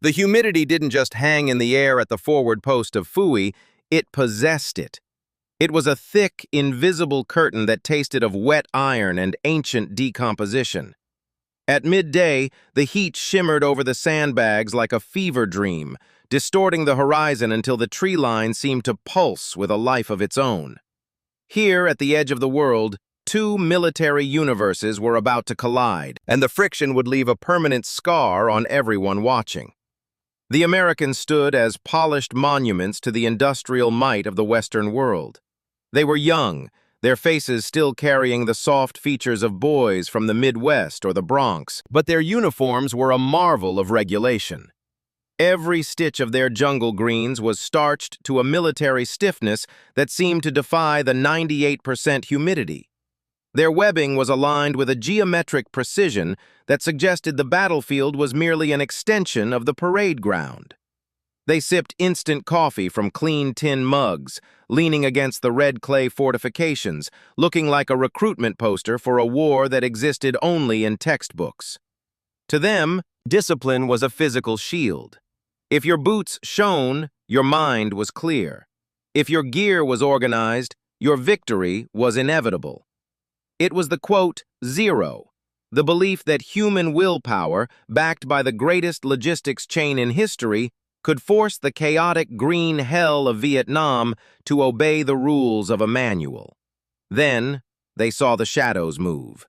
The humidity didn't just hang in the air at the forward post of Fui, it possessed it. It was a thick, invisible curtain that tasted of wet iron and ancient decomposition. At midday, the heat shimmered over the sandbags like a fever dream, distorting the horizon until the tree line seemed to pulse with a life of its own. Here, at the edge of the world, two military universes were about to collide, and the friction would leave a permanent scar on everyone watching. The Americans stood as polished monuments to the industrial might of the Western world. They were young, their faces still carrying the soft features of boys from the Midwest or the Bronx, but their uniforms were a marvel of regulation. Every stitch of their jungle greens was starched to a military stiffness that seemed to defy the 98% humidity. Their webbing was aligned with a geometric precision that suggested the battlefield was merely an extension of the parade ground. They sipped instant coffee from clean tin mugs, leaning against the red clay fortifications, looking like a recruitment poster for a war that existed only in textbooks. To them, discipline was a physical shield. If your boots shone, your mind was clear. If your gear was organized, your victory was inevitable. It was the, quote, zero, the belief that human willpower, backed by the greatest logistics chain in history, could force the chaotic green hell of Vietnam to obey the rules of a manual. Then, they saw the shadows move.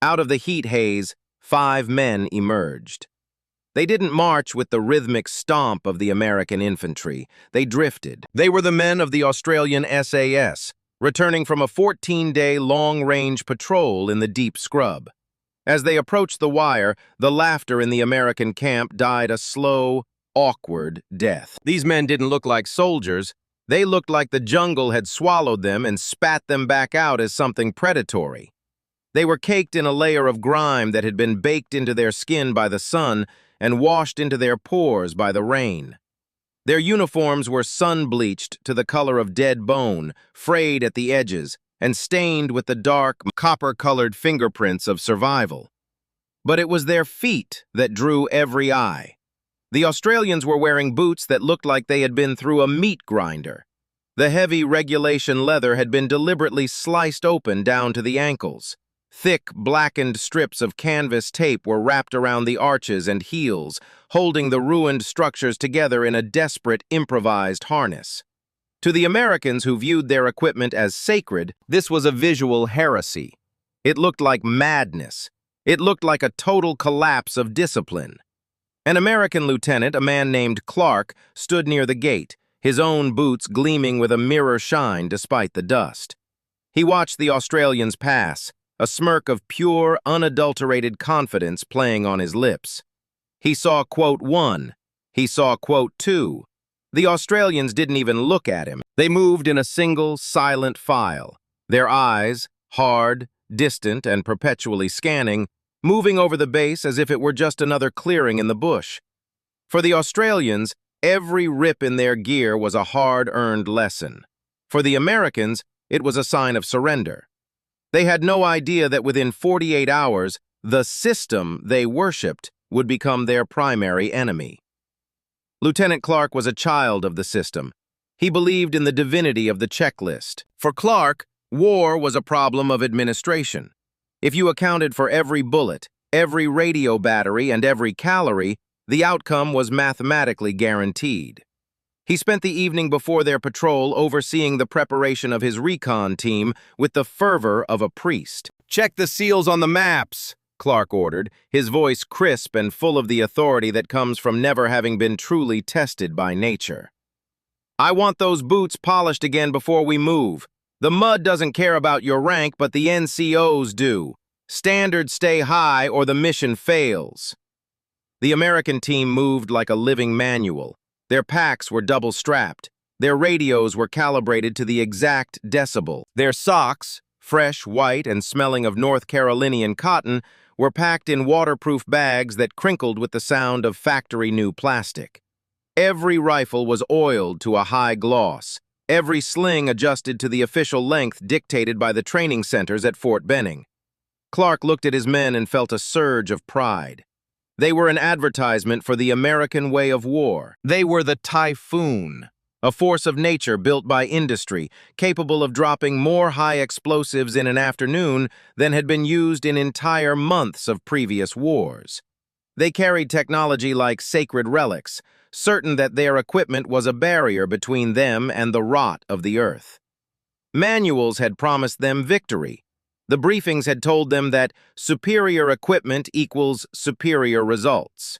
Out of the heat haze, 5 men emerged. They didn't march with the rhythmic stomp of the American infantry. They drifted. They were the men of the Australian SAS, returning from a 14-day long-range patrol in the deep scrub. As they approached the wire, the laughter in the American camp died a slow, awkward death. These men didn't look like soldiers. They looked like the jungle had swallowed them and spat them back out as something predatory. They were caked in a layer of grime that had been baked into their skin by the sun and washed into their pores by the rain. Their uniforms were sun-bleached to the color of dead bone, frayed at the edges, and stained with the dark, copper-colored fingerprints of survival. But it was their feet that drew every eye. The Australians were wearing boots that looked like they had been through a meat grinder. The heavy regulation leather had been deliberately sliced open down to the ankles. Thick, blackened strips of canvas tape were wrapped around the arches and heels, holding the ruined structures together in a desperate, improvised harness. To the Americans who viewed their equipment as sacred, this was a visual heresy. It looked like madness. It looked like a total collapse of discipline. An American lieutenant, a man named Clark, stood near the gate, his own boots gleaming with a mirror shine despite the dust. He watched the Australians pass, a smirk of pure, unadulterated confidence playing on his lips. He saw, quote, 1. He saw, quote, 2. The Australians didn't even look at him. They moved in a single, silent file, their eyes, hard, distant, and perpetually scanning, moving over the base as if it were just another clearing in the bush. For the Australians, every rip in their gear was a hard-earned lesson. For the Americans, it was a sign of surrender. They had no idea that within 48 hours, the system they worshipped would become their primary enemy. Lieutenant Clark was a child of the system. He believed in the divinity of the checklist. For Clark, war was a problem of administration. If you accounted for every bullet, every radio battery, and every calorie, the outcome was mathematically guaranteed. He spent the evening before their patrol overseeing the preparation of his recon team with the fervor of a priest. "Check the seals on the maps," Clark ordered, his voice crisp and full of the authority that comes from never having been truly tested by nature. "I want those boots polished again before we move. The mud doesn't care about your rank, but the NCOs do. Standards stay high or the mission fails." The American team moved like a living manual. Their packs were double-strapped. Their radios were calibrated to the exact decibel. Their socks, fresh, white, and smelling of North Carolinian cotton, were packed in waterproof bags that crinkled with the sound of factory-new plastic. Every rifle was oiled to a high gloss. Every sling adjusted to the official length dictated by the training centers at Fort Benning. Clark looked at his men and felt a surge of pride. They were an advertisement for the American way of war. They were the Typhoon, a force of nature built by industry, capable of dropping more high explosives in an afternoon than had been used in entire months of previous wars. They carried technology like sacred relics, certain that their equipment was a barrier between them and the rot of the earth. Manuals had promised them victory. The briefings had told them that superior equipment equals superior results.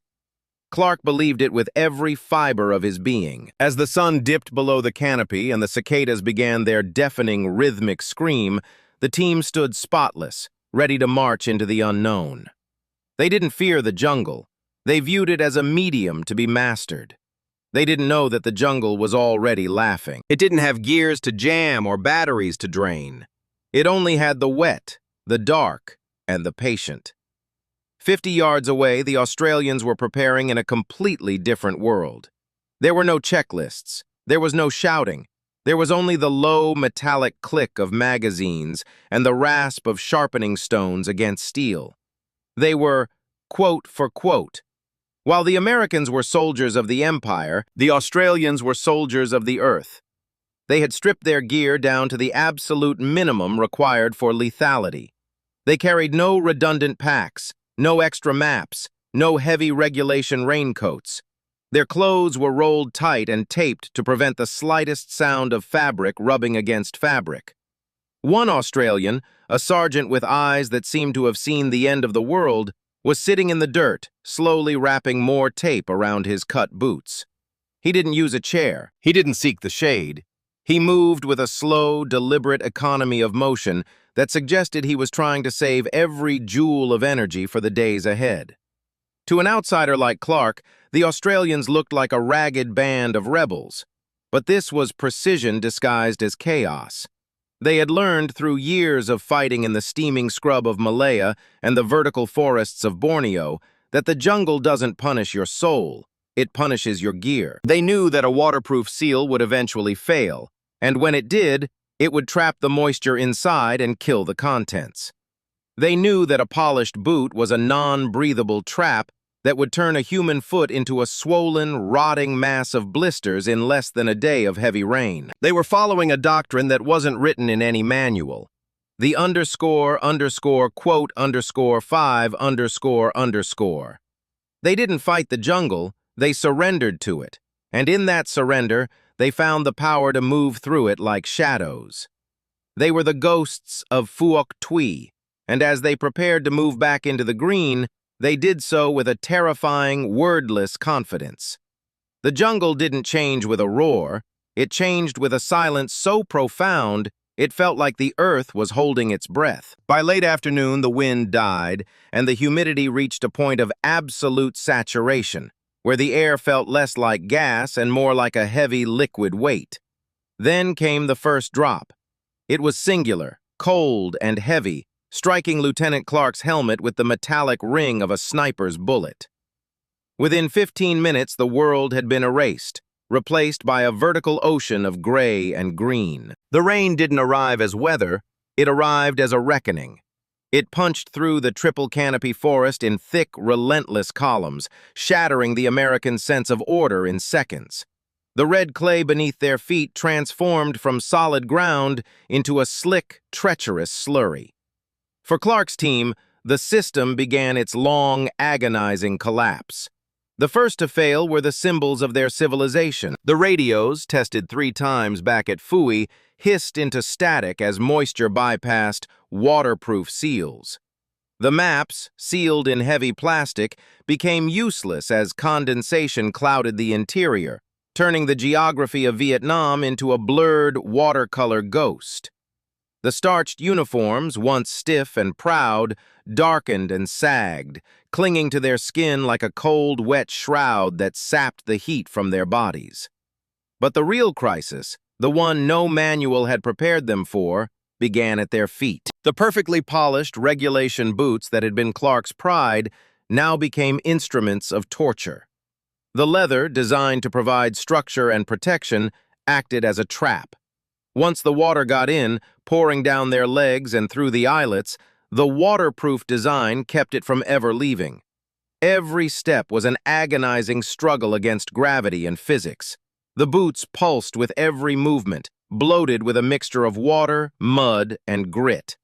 Clark believed it with every fiber of his being. As the sun dipped below the canopy and the cicadas began their deafening, rhythmic scream, the team stood spotless, ready to march into the unknown. They didn't fear the jungle. They viewed it as a medium to be mastered. They didn't know that the jungle was already laughing. It didn't have gears to jam or batteries to drain. It only had the wet, the dark, and the patient. 50 yards away, the Australians were preparing in a completely different world. There were no checklists. There was no shouting. There was only the low, metallic click of magazines and the rasp of sharpening stones against steel. They were quote for quote. While the Americans were soldiers of the Empire, the Australians were soldiers of the Earth. They had stripped their gear down to the absolute minimum required for lethality. They carried no redundant packs, no extra maps, no heavy regulation raincoats. Their clothes were rolled tight and taped to prevent the slightest sound of fabric rubbing against fabric. One Australian, a sergeant with eyes that seemed to have seen the end of the world, was sitting in the dirt, slowly wrapping more tape around his cut boots. He didn't use a chair. He didn't seek the shade. He moved with a slow, deliberate economy of motion that suggested he was trying to save every joule of energy for the days ahead. To an outsider like Clark, the Australians looked like a ragged band of rebels. But this was precision disguised as chaos. They had learned through years of fighting in the steaming scrub of Malaya and the vertical forests of Borneo that the jungle doesn't punish your soul, it punishes your gear. They knew that a waterproof seal would eventually fail, and when it did, it would trap the moisture inside and kill the contents. They knew that a polished boot was a non-breathable trap that would turn a human foot into a swollen, rotting mass of blisters in less than a day of heavy rain. They were following a doctrine that wasn't written in any manual. The __quote_5__. They didn't fight the jungle, they surrendered to it, and in that surrender, they found the power to move through it like shadows. They were the ghosts of Phuoc Tui, and as they prepared to move back into the green, they did so with a terrifying, wordless confidence. The jungle didn't change with a roar. It changed with a silence so profound, it felt like the earth was holding its breath. By late afternoon, the wind died, and the humidity reached a point of absolute saturation, where the air felt less like gas and more like a heavy liquid weight. Then came the first drop. It was singular, cold, and heavy, striking Lieutenant Clark's helmet with the metallic ring of a sniper's bullet. Within 15 minutes, the world had been erased, replaced by a vertical ocean of gray and green. The rain didn't arrive as weather, it arrived as a reckoning. It punched through the triple canopy forest in thick, relentless columns, shattering the American sense of order in seconds. The red clay beneath their feet transformed from solid ground into a slick, treacherous slurry. For Clark's team, the system began its long, agonizing collapse. The first to fail were the symbols of their civilization. The radios, tested 3 times back at Fui, hissed into static as moisture bypassed waterproof seals. The maps, sealed in heavy plastic, became useless as condensation clouded the interior, turning the geography of Vietnam into a blurred watercolor ghost. The starched uniforms, once stiff and proud, darkened and sagged, clinging to their skin like a cold, wet shroud that sapped the heat from their bodies. But the real crisis, the one no manual had prepared them for, began at their feet. The perfectly polished regulation boots that had been Clark's pride now became instruments of torture. The leather, designed to provide structure and protection, acted as a trap. Once the water got in, pouring down their legs and through the eyelets, the waterproof design kept it from ever leaving. Every step was an agonizing struggle against gravity and physics. The boots pulsed with every movement, bloated with a mixture of water, mud, and grit.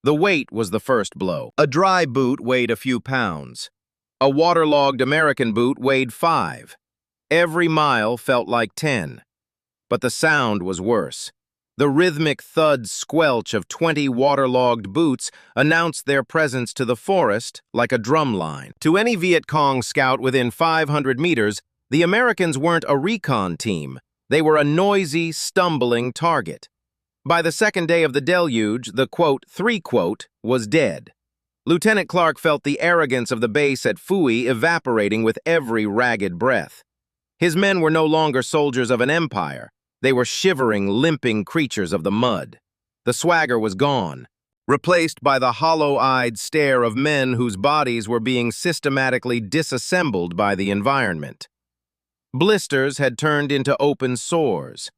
The weight was the first blow. A dry boot weighed a few pounds. A waterlogged American boot weighed 5. Every mile felt like 10. But the sound was worse. The rhythmic thud squelch of 20 waterlogged boots announced their presence to the forest like a drum line. To any Viet Cong scout within 500 meters, the Americans weren't a recon team. They were a noisy, stumbling target. By the second day of the deluge, the, quote, 3, quote, was dead. Lieutenant Clark felt the arrogance of the base at Phui evaporating with every ragged breath. His men were no longer soldiers of an empire. They were shivering, limping creatures of the mud. The swagger was gone, replaced by the hollow-eyed stare of men whose bodies were being systematically disassembled by the environment. Blisters had turned into open sores.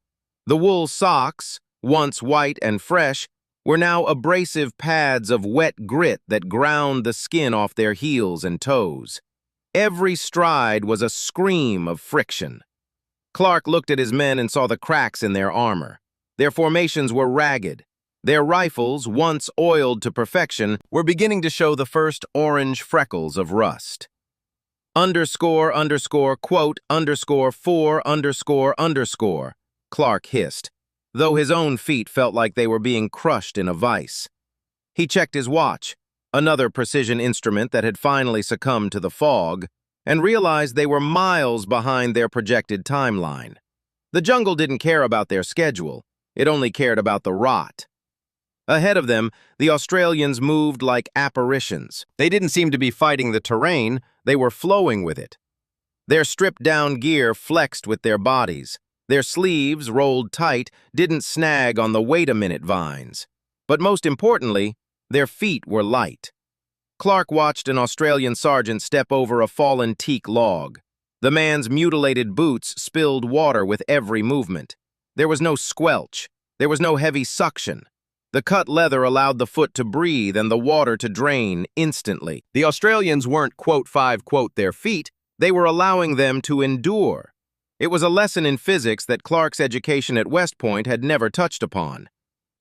The wool socks, once white and fresh, were now abrasive pads of wet grit that ground the skin off their heels and toes. Every stride was a scream of friction. Clark looked at his men and saw the cracks in their armor. Their formations were ragged. Their rifles, once oiled to perfection, were beginning to show the first orange freckles of rust. Underscore, underscore, quote, underscore, 4, underscore, underscore, Clark hissed, though his own feet felt like they were being crushed in a vise. He checked his watch, another precision instrument that had finally succumbed to the fog, and realized they were miles behind their projected timeline. The jungle didn't care about their schedule. It only cared about the rot. Ahead of them, the Australians moved like apparitions. They didn't seem to be fighting the terrain, they were flowing with it. Their stripped-down gear flexed with their bodies. Their sleeves, rolled tight, didn't snag on the wait-a-minute vines. But most importantly, their feet were light. Clark watched an Australian sergeant step over a fallen teak log. The man's mutilated boots spilled water with every movement. There was no squelch. There was no heavy suction. The cut leather allowed the foot to breathe and the water to drain instantly. The Australians weren't, quote, 5, quote, their feet. They were allowing them to endure. It was a lesson in physics that Clark's education at West Point had never touched upon.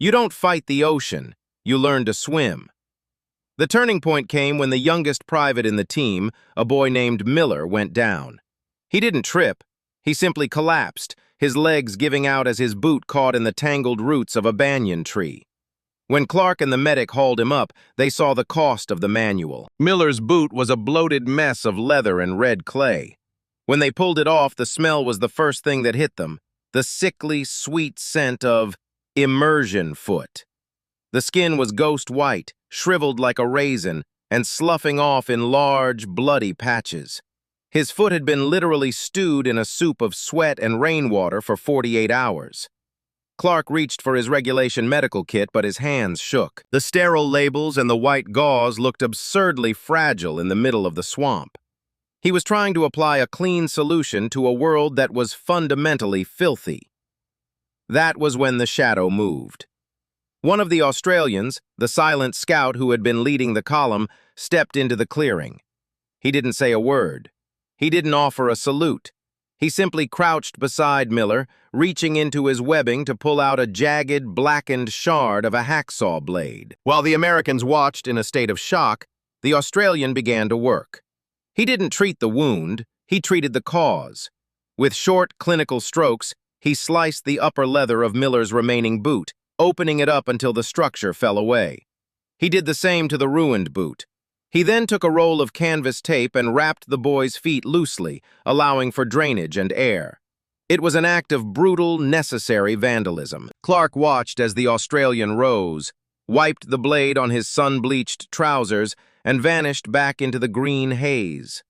You don't fight the ocean. You learn to swim. The turning point came when the youngest private in the team, a boy named Miller, went down. He didn't trip. He simply collapsed, his legs giving out as his boot caught in the tangled roots of a banyan tree. When Clark and the medic hauled him up, they saw the cost of the manual. Miller's boot was a bloated mess of leather and red clay. When they pulled it off, the smell was the first thing that hit them, the sickly, sweet scent of immersion foot. The skin was ghost white, shriveled like a raisin, and sloughing off in large, bloody patches. His foot had been literally stewed in a soup of sweat and rainwater for 48 hours. Clark reached for his regulation medical kit, but his hands shook. The sterile labels and the white gauze looked absurdly fragile in the middle of the swamp. He was trying to apply a clean solution to a world that was fundamentally filthy. That was when the shadow moved. One of the Australians, the silent scout who had been leading the column, stepped into the clearing. He didn't say a word. He didn't offer a salute. He simply crouched beside Miller, reaching into his webbing to pull out a jagged, blackened shard of a hacksaw blade. While the Americans watched in a state of shock, the Australian began to work. He didn't treat the wound, he treated the cause. With short, clinical strokes, he sliced the upper leather of Miller's remaining boot, opening it up until the structure fell away. He did the same to the ruined boot. He then took a roll of canvas tape and wrapped the boy's feet loosely, allowing for drainage and air. It was an act of brutal, necessary vandalism. Clark watched as the Australian rose, wiped the blade on his sun-bleached trousers, and vanished back into the green haze.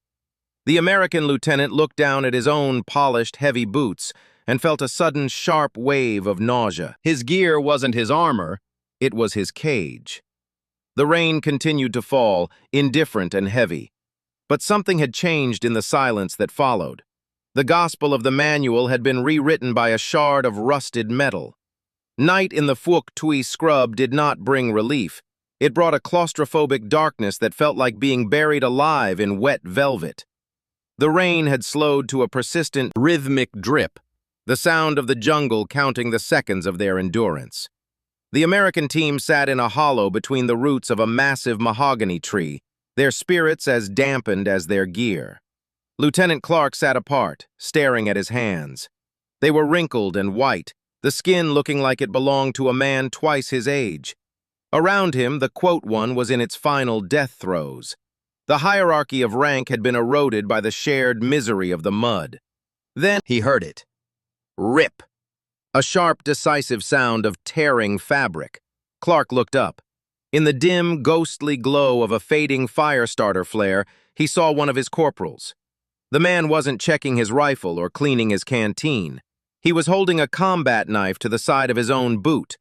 The American lieutenant looked down at his own polished, heavy boots and felt a sudden sharp wave of nausea. His gear wasn't his armor, it was his cage. The rain continued to fall, indifferent and heavy. But something had changed in the silence that followed. The gospel of the manual had been rewritten by a shard of rusted metal. Night in the Phuoc Tui scrub did not bring relief. It brought a claustrophobic darkness that felt like being buried alive in wet velvet. The rain had slowed to a persistent, rhythmic drip, the sound of the jungle counting the seconds of their endurance. The American team sat in a hollow between the roots of a massive mahogany tree, their spirits as dampened as their gear. Lieutenant Clark sat apart, staring at his hands. They were wrinkled and white, the skin looking like it belonged to a man twice his age. Around him, the quote one was in its final death throes. The hierarchy of rank had been eroded by the shared misery of the mud. Then he heard it. Rip! A sharp, decisive sound of tearing fabric. Clark looked up. In the dim, ghostly glow of a fading fire starter flare, he saw one of his corporals. The man wasn't checking his rifle or cleaning his canteen. He was holding a combat knife to the side of his own boot.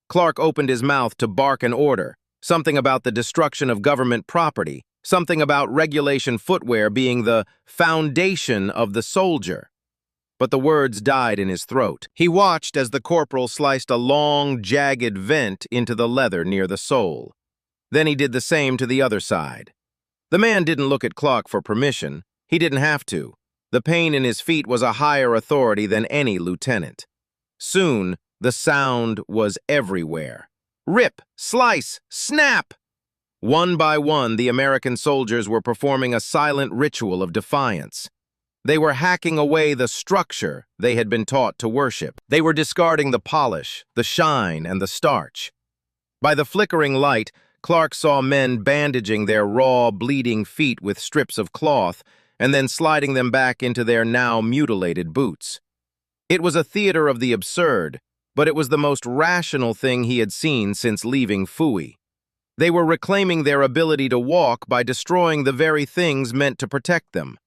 Clark opened his mouth to bark an order, something about the destruction of government property, something about regulation footwear being the foundation of the soldier. But the words died in his throat. He watched as the corporal sliced a long, jagged vent into the leather near the sole. Then he did the same to the other side. The man didn't look at Clark for permission. He didn't have to. The pain in his feet was a higher authority than any lieutenant. Soon, the sound was everywhere. Rip, slice, snap! One by one, the American soldiers were performing a silent ritual of defiance. They were hacking away the structure they had been taught to worship. They were discarding the polish, the shine, and the starch. By the flickering light, Clark saw men bandaging their raw, bleeding feet with strips of cloth and then sliding them back into their now mutilated boots. It was a theater of the absurd, but it was the most rational thing he had seen since leaving Fui. They were reclaiming their ability to walk by destroying the very things meant to protect them.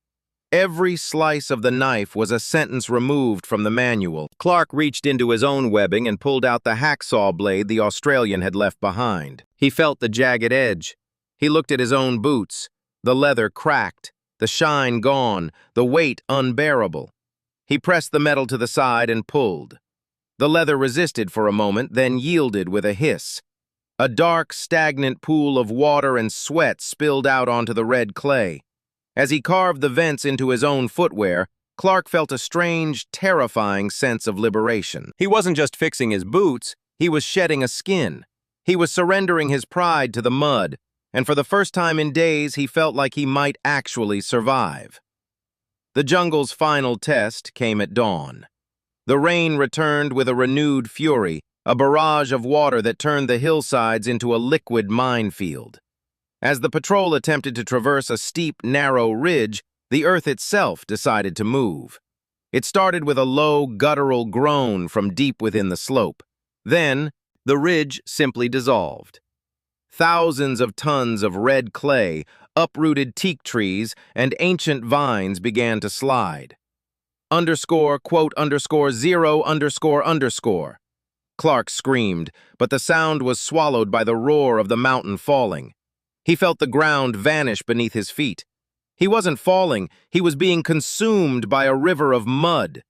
Every slice of the knife was a sentence removed from the manual. Clark reached into his own webbing and pulled out the hacksaw blade the Australian had left behind. He felt the jagged edge. He looked at his own boots, the leather cracked, the shine gone, the weight unbearable. He pressed the metal to the side and pulled. The leather resisted for a moment, then yielded with a hiss. A dark, stagnant pool of water and sweat spilled out onto the red clay. As he carved the vents into his own footwear, Clark felt a strange, terrifying sense of liberation. He wasn't just fixing his boots, he was shedding a skin. He was surrendering his pride to the mud, and for the first time in days, he felt like he might actually survive. The jungle's final test came at dawn. The rain returned with a renewed fury, a barrage of water that turned the hillsides into a liquid minefield. As the patrol attempted to traverse a steep, narrow ridge, the earth itself decided to move. It started with a low, guttural groan from deep within the slope. Then, the ridge simply dissolved. Thousands of tons of red clay, uprooted teak trees, and ancient vines began to slide. __0__. Clark screamed, but the sound was swallowed by the roar of the mountain falling. He felt the ground vanish beneath his feet. He wasn't falling, he was being consumed by a river of mud.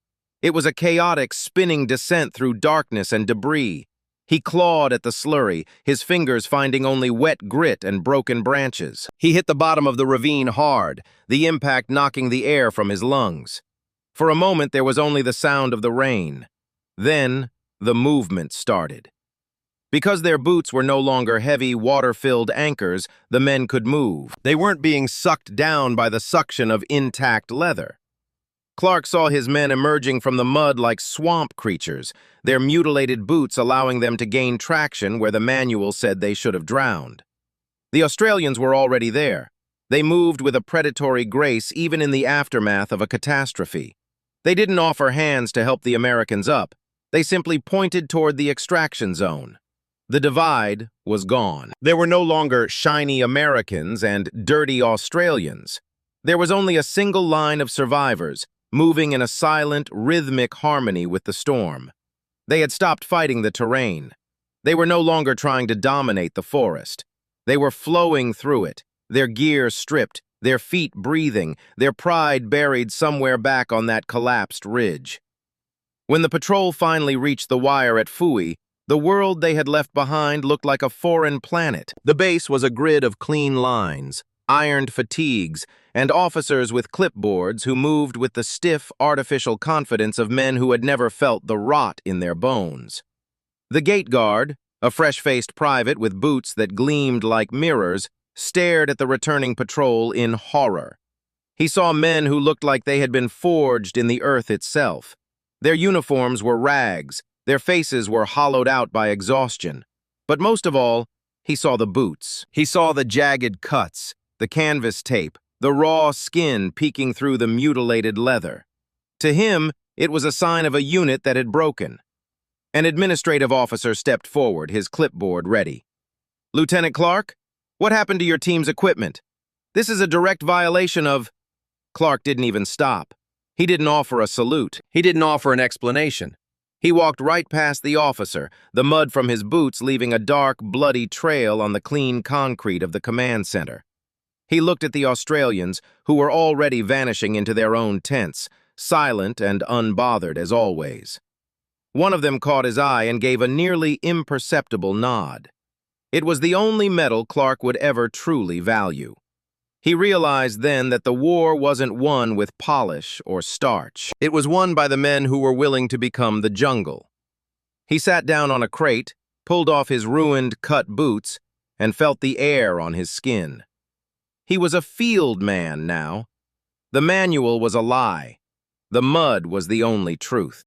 It was a chaotic, spinning descent through darkness and debris. He clawed at the slurry, his fingers finding only wet grit and broken branches. He hit the bottom of the ravine hard, the impact knocking the air from his lungs. For a moment, there was only the sound of the rain. Then, the movement started. Because their boots were no longer heavy, water-filled anchors, the men could move. They weren't being sucked down by the suction of intact leather. Clark saw his men emerging from the mud like swamp creatures, their mutilated boots allowing them to gain traction where the manual said they should have drowned. The Australians were already there. They moved with a predatory grace even in the aftermath of a catastrophe. They didn't offer hands to help the Americans up. They simply pointed toward the extraction zone. The divide was gone. There were no longer shiny Americans and dirty Australians. There was only a single line of survivors, moving in a silent, rhythmic harmony with the storm. They had stopped fighting the terrain. They were no longer trying to dominate the forest. They were flowing through it, their gear stripped, their feet breathing, their pride buried somewhere back on that collapsed ridge. When the patrol finally reached the wire at Fui, The world they had left behind looked like a foreign planet. The base was a grid of clean lines, ironed fatigues, and officers with clipboards who moved with the stiff, artificial confidence of men who had never felt the rot in their bones. The gate guard, a fresh-faced private with boots that gleamed like mirrors, stared at the returning patrol in horror. He saw men who looked like they had been forged in the earth itself. Their uniforms were rags, their faces were hollowed out by exhaustion. But most of all, he saw the boots. He saw the jagged cuts, the canvas tape, the raw skin peeking through the mutilated leather. To him, it was a sign of a unit that had broken. An administrative officer stepped forward, his clipboard ready. "Lieutenant Clark, what happened to your team's equipment? This is a direct violation of—" Clark didn't even stop. He didn't offer a salute. He didn't offer an explanation. He walked right past the officer, the mud from his boots leaving a dark, bloody trail on the clean concrete of the command center. He looked at the Australians, who were already vanishing into their own tents, silent and unbothered as always. One of them caught his eye and gave a nearly imperceptible nod. It was the only medal Clark would ever truly value. He realized then that the war wasn't won with polish or starch. It was won by the men who were willing to become the jungle. He sat down on a crate, pulled off his ruined, cut boots, and felt the air on his skin. He was a field man now. The manual was a lie. The mud was the only truth.